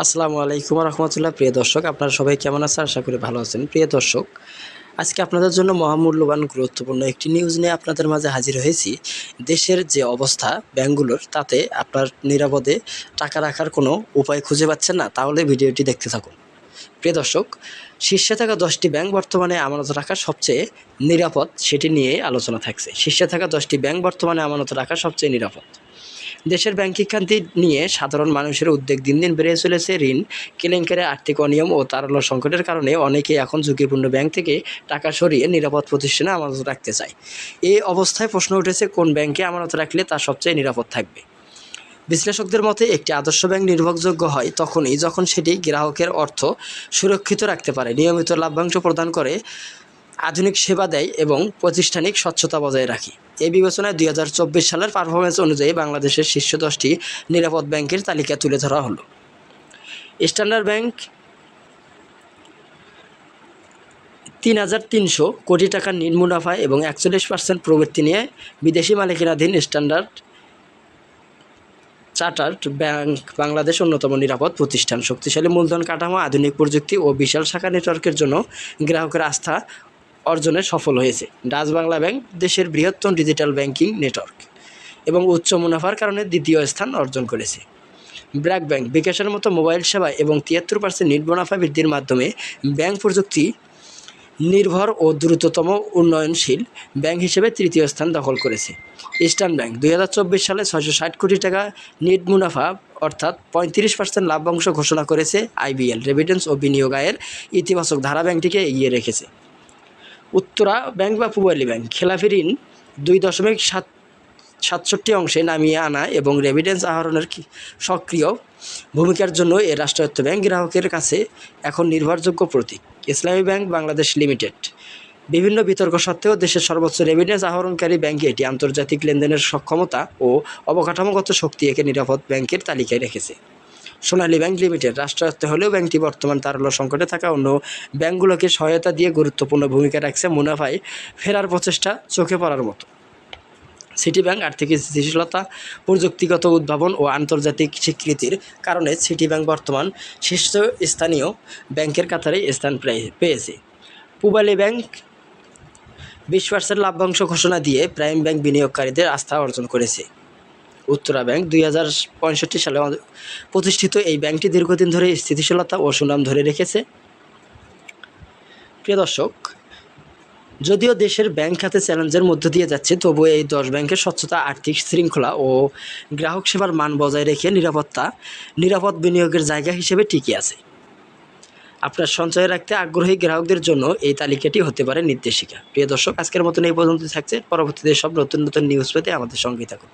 আসসালামু আলাইকুম রহমতুল্লাহ। প্রিয় দর্শক, আপনারা সবাই কেমন আছেন? আশা করি ভালো আছেন। প্রিয় দর্শক, আজকে আপনাদের জন্য মহামূল্যবান গুরুত্বপূর্ণ একটি নিউজ নিয়ে আপনাদের মাঝে হাজির হয়েছি। দেশের যে অবস্থা ব্যাংকগুলোর, তাতে আপনার নিরাপদে টাকা রাখার কোনো উপায় খুঁজে পাচ্ছেন না, তাহলে ভিডিওটি দেখতে থাকুন। প্রিয় দর্শক, শীর্ষে থাকা 10টি ব্যাংক বর্তমানে আমানত রাখা সবচেয়ে নিরাপদ, সেটি নিয়ে আলোচনা থাকছে। শীর্ষে থাকা 10টি ব্যাংক বর্তমানে আমানত রাখা সবচেয়ে নিরাপদ। দেশের ব্যাংকিং খাতে নিয়ে সাধারণ মানুষের উদ্বেগ দিন দিন বেড়ে চলেছে। ঋণ কেলেঙ্কারি, আর্থিক অনিয়ম ও তারল্য সংকটের কারণে অনেকেই এখন ঝুঁকিপূর্ণ ব্যাংক থেকে টাকা সরিয়ে নিরাপদ প্রতিষ্ঠানে আমানত রাখতে চায়। এই অবস্থায় প্রশ্ন উঠেছে, কোন ব্যাংকে আমানত রাখলে তা সবচেয়ে নিরাপদ থাকবে। বিশ্লেষকদের মতে, একটি আদর্শ ব্যাংক নির্ভরযোগ্য হয় তখনই যখন সেটি গ্রাহকের অর্থ সুরক্ষিত রাখতে পারে, নিয়মিত লভ্যাংশ প্রদান করে, আধুনিক সেবা দেয় এবং প্রাতিষ্ঠানিক স্বচ্ছতা বজায় রাখে। এই বিবেচনায় 2024 সালের পারফরমেন্স অনুযায়ী বাংলাদেশের শীর্ষ 10টি নিরাপদ ব্যাংকের তালিকা তুলে ধরা হলো। স্ট্যান্ডার্ড ব্যাংক 3,300 কোটি টাকার নিট মুনাফা এবং 41% প্রবৃদ্ধি নিয়ে বিদেশি মালিকানাধীন স্ট্যান্ডার্ড চার্টার্ড ব্যাংক বাংলাদেশ অন্যতম নিরাপদ প্রতিষ্ঠান। শক্তিশালী মূলধন কাঠামো, আধুনিক প্রযুক্তি ও বিশাল শাখা নেটওয়ার্কের জন্য গ্রাহকের আস্থা অর্জনে সফল হয়েছে। ডাচ বাংলা ব্যাংক দেশের বৃহত্তম ডিজিটাল ব্যাংকিং নেটওয়ার্ক এবং উচ্চ মুনাফার কারণে দ্বিতীয় স্থান অর্জন করেছে। ব্র্যাক ব্যাংক বিকাশের মতো মোবাইল সেবা এবং 73% নিট মুনাফা বৃদ্ধির মাধ্যমে ব্যাংক প্রযুক্তি নির্ভর ও দ্রুততম উন্নয়নশীল ব্যাংক হিসেবে তৃতীয় স্থান দখল করেছে। ইস্টার্ন ব্যাংক 2024 সালে 660 কোটি টাকা নেট মুনাফা অর্থাৎ 35% লাভ্যাংশ ঘোষণা করেছে। আইবিএল রেমিটেন্স ও বিনিয়োগ আয়ের ইতিবাচক ধারা ব্যাংকটিকে এগিয়ে রেখেছে। উত্তরা ব্যাংক বা পূবালী ব্যাংক খেলাপি ঋণ 2.67 অংশে নামিয়ে আনা এবং রেমিটেন্স আহরণের সক্রিয় ভূমিকার জন্য এ রাষ্ট্রায়ত্ত ব্যাংক গ্রাহকের কাছে এখন নির্ভরযোগ্য প্রতীক। ইসলামী ব্যাংক বাংলাদেশ লিমিটেড বিভিন্ন বিতর্ক সত্ত্বেও দেশের সর্বোচ্চ রেমিটেন্স আহরণকারী ব্যাংক, এটি আন্তর্জাতিক লেনদেনের সক্ষমতা ও অবকাঠামোগত শক্তি একে নিরাপদ ব্যাংকের তালিকায় রেখেছে। সোনালী ব্যাংক লিমিটেড রাষ্ট্রায়ত্ত হলেও ব্যাংকটি বর্তমান তারল্য সংকটে থাকা অন্য ব্যাংকগুলোকে সহায়তা দিয়ে গুরুত্বপূর্ণ ভূমিকা রাখছে। মুনাফায় ফেরার প্রচেষ্টা চোখে পড়ার মতো। সিটি ব্যাংক আর্থিক স্থিতিশীলতা, প্রযুক্তিগত উদ্ভাবন ও আন্তর্জাতিক স্বীকৃতির কারণে সিটি ব্যাংক বর্তমান শীর্ষস্থানীয় ব্যাংকের কাতারে স্থান পেয়েছে। পূবালী ব্যাংক 20% লাভ্যাংশ ঘোষণা দিয়ে প্রাইম ব্যাংক বিনিয়োগকারীদের আস্থা অর্জন করেছে। উত্তরা ব্যাংক 2065 সালে প্রতিষ্ঠিত এই ব্যাংকটি দীর্ঘদিন ধরে স্থিতিশীলতা ও সুনাম ধরে রেখেছে। প্রিয় দর্শক, যদিও দেশের ব্যাংক খাতে চ্যালেঞ্জের মধ্য দিয়ে যাচ্ছে, তবুও এই 10 ব্যাংকের স্বচ্ছতা, আর্থিক শৃঙ্খলা ও গ্রাহক সেবার মান বজায় রেখে নিরাপদ বিনিয়োগের জায়গা হিসেবে টিকে আছে। আপনার সঞ্চয় রাখতে আগ্রহী গ্রাহকদের জন্য এই তালিকাটি হতে পারে নির্দেশিকা। প্রিয় দর্শক, আজকের মতন এই পর্যন্ত থাকছে। পরবর্তীতে সব নতুন নতুন নিউজ পেতে আমাদের সঙ্গেই থাকুন।